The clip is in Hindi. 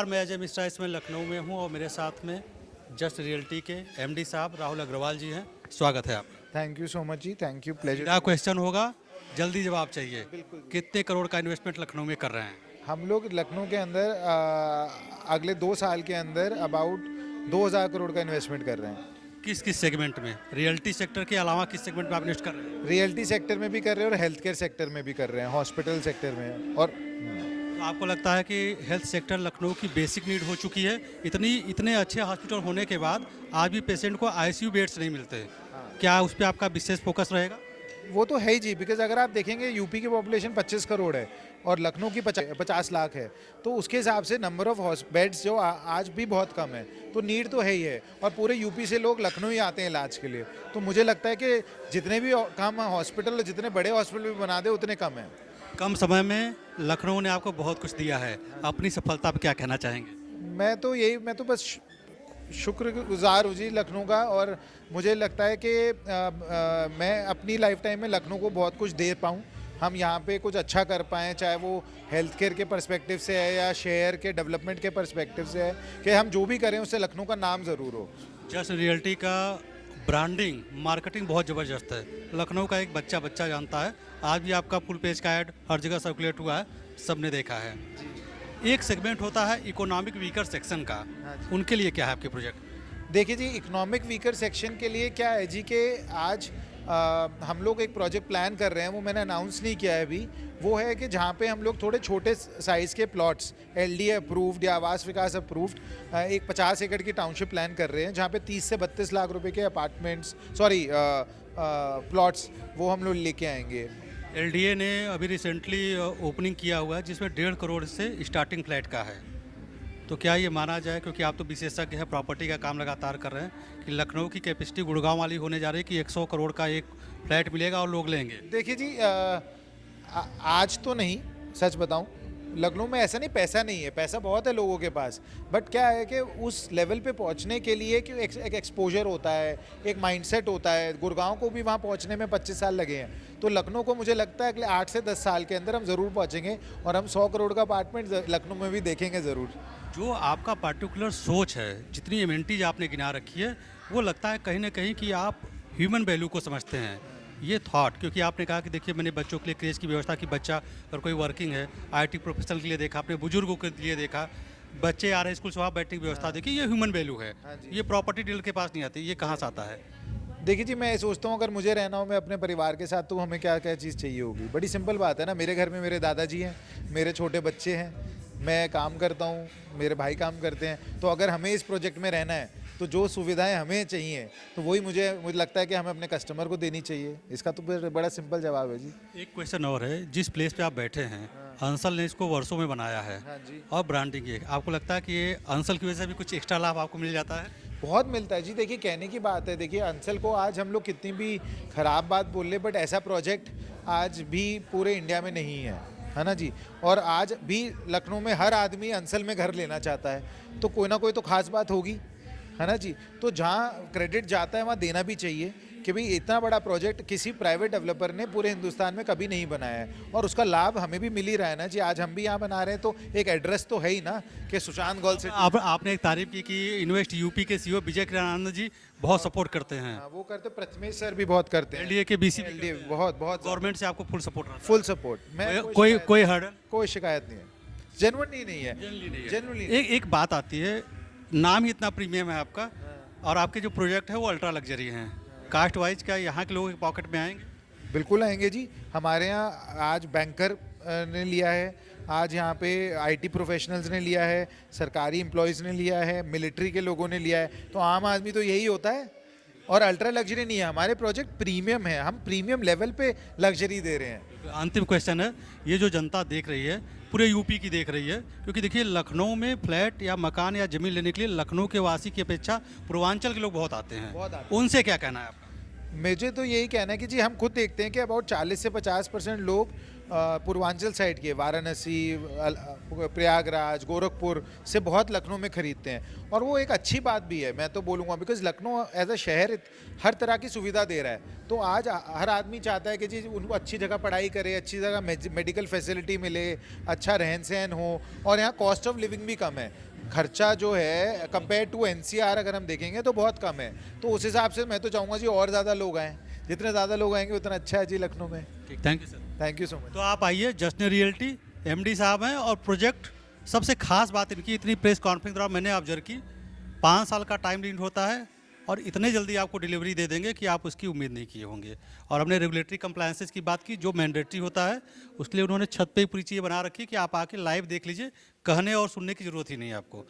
नमस्कार, मैं अजय मिश्रा इसमें लखनऊ में हूँ और मेरे साथ में जस्ट रियल्टी के एमडी साहब राहुल अग्रवाल जी हैं। स्वागत है आपका। थैंक यू सो मच जी, थैंक यू, प्लेजर। मेरा क्वेश्चन होगा, जल्दी जवाब चाहिए। कितने करोड़ का इन्वेस्टमेंट लखनऊ में कर रहे हैं? हम लोग लखनऊ के अंदर अगले 2 साल के अंदर अबाउट 2000 करोड़ का इन्वेस्टमेंट कर रहे हैं। किस किस सेगमेंट में? रियल्टी सेक्टर के अलावा किस सेगमेंट में आप इन्वेस्ट कर रहे हैं? रियल्टी सेक्टर में भी कर रहे हैं और हेल्थ केयर सेक्टर में भी कर रहे हैं, हॉस्पिटल सेक्टर में। और तो आपको लगता है कि हेल्थ सेक्टर लखनऊ की बेसिक नीड हो चुकी है? इतने अच्छे हॉस्पिटल होने के बाद आज भी पेशेंट को आईसीयू बेड्स नहीं मिलते। क्या उस पर आपका विशेष फोकस रहेगा? वो तो है ही जी, बिकॉज अगर आप देखेंगे यूपी की पॉपुलेशन 25 करोड़ है और लखनऊ की 50 लाख है, तो उसके हिसाब से नंबर ऑफ बेड्स जो आज भी बहुत कम है, तो नीड तो है ही है। और पूरे यूपी से लोग लखनऊ ही आते हैं इलाज के लिए। तो मुझे लगता है कि जितने भी कम हॉस्पिटल, जितने बड़े हॉस्पिटल भी बना दे उतने कम है। कम समय में लखनऊ ने आपको बहुत कुछ दिया है, अपनी सफलता पर क्या कहना चाहेंगे? मैं तो बस शुक्रगुजार हूँ जी लखनऊ का। और मुझे लगता है कि मैं अपनी लाइफ टाइम में लखनऊ को बहुत कुछ दे पाऊँ, हम यहाँ पे कुछ अच्छा कर पाएँ, चाहे वो हेल्थ केयर के पर्सपेक्टिव से है या शहर के डेवलपमेंट के पर्सपेक्टिव से है, कि हम जो भी करें उससे लखनऊ का नाम ज़रूर हो। जस्ट रियल्टी का ब्रांडिंग, मार्केटिंग बहुत ज़बरदस्त है। लखनऊ का एक बच्चा बच्चा जानता है। आज भी आपका फुल पेज का ऐड हर जगह सर्कुलेट हुआ है, सबने देखा है। एक सेगमेंट होता है इकोनॉमिक वीकर सेक्शन का, उनके लिए क्या है आपके प्रोजेक्ट? देखिए जी, इकोनॉमिक वीकर सेक्शन के लिए क्या है जी, कि आज हम लोग एक प्रोजेक्ट प्लान कर रहे हैं, वो मैंने अनाउंस नहीं किया है अभी। वो है कि जहाँ पे हम लोग थोड़े छोटे साइज़ के प्लॉट्स, एलडीए अप्रूव्ड या आवास विकास अप्रूव्ड, एक 50 एकड़ की टाउनशिप प्लान कर रहे हैं, जहाँ पे 30 से 32 लाख रुपए के प्लॉट्स वो हम लोग लेके आएंगे। एलडीए ने अभी रिसेंटली ओपनिंग किया हुआ है, जिसमें 1.5 करोड़ से स्टार्टिंग फ्लैट का है। तो क्या ये माना जाए, क्योंकि आप तो विशेषज्ञ हैं, प्रॉपर्टी का काम लगातार कर रहे हैं, कि लखनऊ की कैपेसिटी गुड़गांव वाली होने जा रही है कि 100 करोड़ का एक फ्लैट मिलेगा और लोग लेंगे? देखिए जी, आज तो नहीं, सच बताऊं, लखनऊ में ऐसा नहीं, पैसा नहीं है, पैसा बहुत है लोगों के पास। बट क्या है कि उस लेवल पे पहुंचने के लिए कि एक एक्सपोजर होता है, एक माइंडसेट होता है। गुड़गांव को भी वहां पहुंचने में 25 साल लगे हैं, तो लखनऊ को मुझे लगता है कि 8 से 10 साल के अंदर हम ज़रूर पहुंचेंगे और हम 100 करोड़ का अपार्टमेंट लखनऊ में भी देखेंगे ज़रूर। जो आपका पार्टिकुलर सोच है, जितनी एमेनिटीज आपने गिना रखी है, वो लगता है कहीं ना कहीं कि आप ह्यूमन वैल्यू को समझते हैं। ये थॉट, क्योंकि आपने कहा कि देखिए मैंने बच्चों के लिए क्रेज की व्यवस्था की, बच्चा अगर कोई वर्किंग है, आईटी प्रोफेशनल के लिए देखा, अपने बुजुर्गों के लिए देखा, बच्चे आ रहे हैं स्कूल से, वहाँ बैठने की व्यवस्था देखी, ये ह्यूमन वैल्यू है। ये प्रॉपर्टी डीलर के पास नहीं आती, ये कहाँ से आता है? देखिए जी, मैं सोचता हूँ अगर मुझे रहना हो मैं अपने परिवार के साथ, तो हमें क्या क्या चीज़ चाहिए होगी। बड़ी सिंपल बात है ना, मेरे घर में मेरे दादाजी हैं, मेरे छोटे बच्चे हैं, मैं काम करता हूँ, मेरे भाई काम करते हैं। तो अगर हमें इस प्रोजेक्ट में रहना है तो जो सुविधाएं हमें चाहिए, तो वही मुझे लगता है कि हमें अपने कस्टमर को देनी चाहिए। इसका तो फिर बड़ा सिंपल जवाब है जी। एक क्वेश्चन और है, जिस प्लेस पे आप बैठे हैं, अंसल ने इसको वर्षों में बनाया है। हाँ जी। और ब्रांडिंग है, आपको लगता है कि ये अंसल की वजह से भी कुछ एक्स्ट्रा लाभ आपको मिल जाता है? बहुत मिलता है जी। देखिए, कहने की बात है, देखिए अंसल को आज हम लोग कितनी भी ख़राब बात बोल ले, बट ऐसा प्रोजेक्ट आज भी पूरे इंडिया में नहीं है ना जी। और आज भी लखनऊ में हर आदमी अंसल में घर लेना चाहता है, तो कोई ना कोई तो खास बात होगी, है ना जी। तो जहाँ क्रेडिट जाता है वहाँ देना भी चाहिए, कि भाई इतना बड़ा प्रोजेक्ट किसी प्राइवेट डेवलपर ने पूरे हिंदुस्तान में कभी नहीं बनाया है, और उसका लाभ हमें भी मिल ही रहा है ना जी। आज हम भी यहाँ बना रहे हैं, तो एक एड्रेस तो है ही ना कि सुशांत गोल से। आपने एक तारीफ की कि इन्वेस्ट यूपी के सीईओ विजय किरणानंद जी बहुत सपोर्ट करते हैं। वो करते, प्रथमेश सर भी बहुत करते हैं, एलडीए के बीसी LDA बहुत बहुत गवर्नमेंट से आपको फुल सपोर्ट रहता फुल सपोर्ट। मैं है? कोई हर्डल? कोई शिकायत नहीं है, जेन्युइनली नहीं है, जेन्युइनली। एक बात आती है, नाम ही इतना प्रीमियम है आपका, और आपके जो प्रोजेक्ट है वो अल्ट्रा लग्जरी हैं। कास्ट वाइज क्या यहाँ के लोगों के पॉकेट में आएंगे? बिल्कुल आएंगे जी। हमारे यहाँ आज बैंकर ने लिया है, आज यहाँ पे आईटी प्रोफेशनल्स ने लिया है, सरकारी एम्प्लॉयज़ ने लिया है, मिलिट्री के लोगों ने लिया है। तो आम आदमी तो यही होता है। और अल्ट्रा लग्जरी नहीं है, हमारे प्रोजेक्ट प्रीमियम है, हम प्रीमियम लेवल पे लग्जरी दे रहे हैं। अंतिम क्वेश्चन है, ये जो जनता देख रही है, पूरे यूपी की देख रही है, क्योंकि देखिए लखनऊ में फ्लैट या मकान या ज़मीन लेने के लिए लखनऊ के वासी की अपेक्षा पूर्वांचल के लोग बहुत आते हैं। उनसे क्या कहना है आपका? मुझे तो यही कहना है कि जी हम खुद देखते हैं कि अबाउट 40 से 50% लोग पूर्वांचल साइड के, वाराणसी, प्रयागराज, गोरखपुर से बहुत लखनऊ में ख़रीदते हैं। और वो एक अच्छी बात भी है, मैं तो बोलूँगा, बिकॉज लखनऊ एज अ शहर हर तरह की सुविधा दे रहा है। तो आज हर आदमी चाहता है कि जी उनको अच्छी जगह पढ़ाई करे, अच्छी जगह मेडिकल फैसिलिटी मिले, अच्छा रहन सहन हो, और यहाँ कॉस्ट ऑफ लिविंग भी कम है। खर्चा जो है कंपेयर टू एनसीआर अगर हम देखेंगे तो बहुत कम है। तो उस हिसाब से मैं तो चाहूँगा जी और ज़्यादा लोग आएँ, जितने ज़्यादा लोग आएंगे उतना अच्छा है जी लखनऊ में। ठीक, thank you sir. Thank you so much. तो आप आइए, जश्न रियल्टी एमडी साहब हैं और प्रोजेक्ट, सबसे खास बात इनकी इतनी प्रेस कॉन्फ्रेंस दौरान मैंने ऑब्जर्व की, 5 साल का टाइम लिमिट होता है और इतने जल्दी आपको डिलीवरी दे देंगे कि आप उसकी उम्मीद नहीं किए होंगे। और हमने रेगुलेटरी कंप्लायंसेस की बात की, जो मैंडेटरी होता है उसके लिए उन्होंने छत पे ही पूरी चीज़ें बना रखी है कि आप आके लाइव देख लीजिए, कहने और सुनने की ज़रूरत ही नहीं है आपको।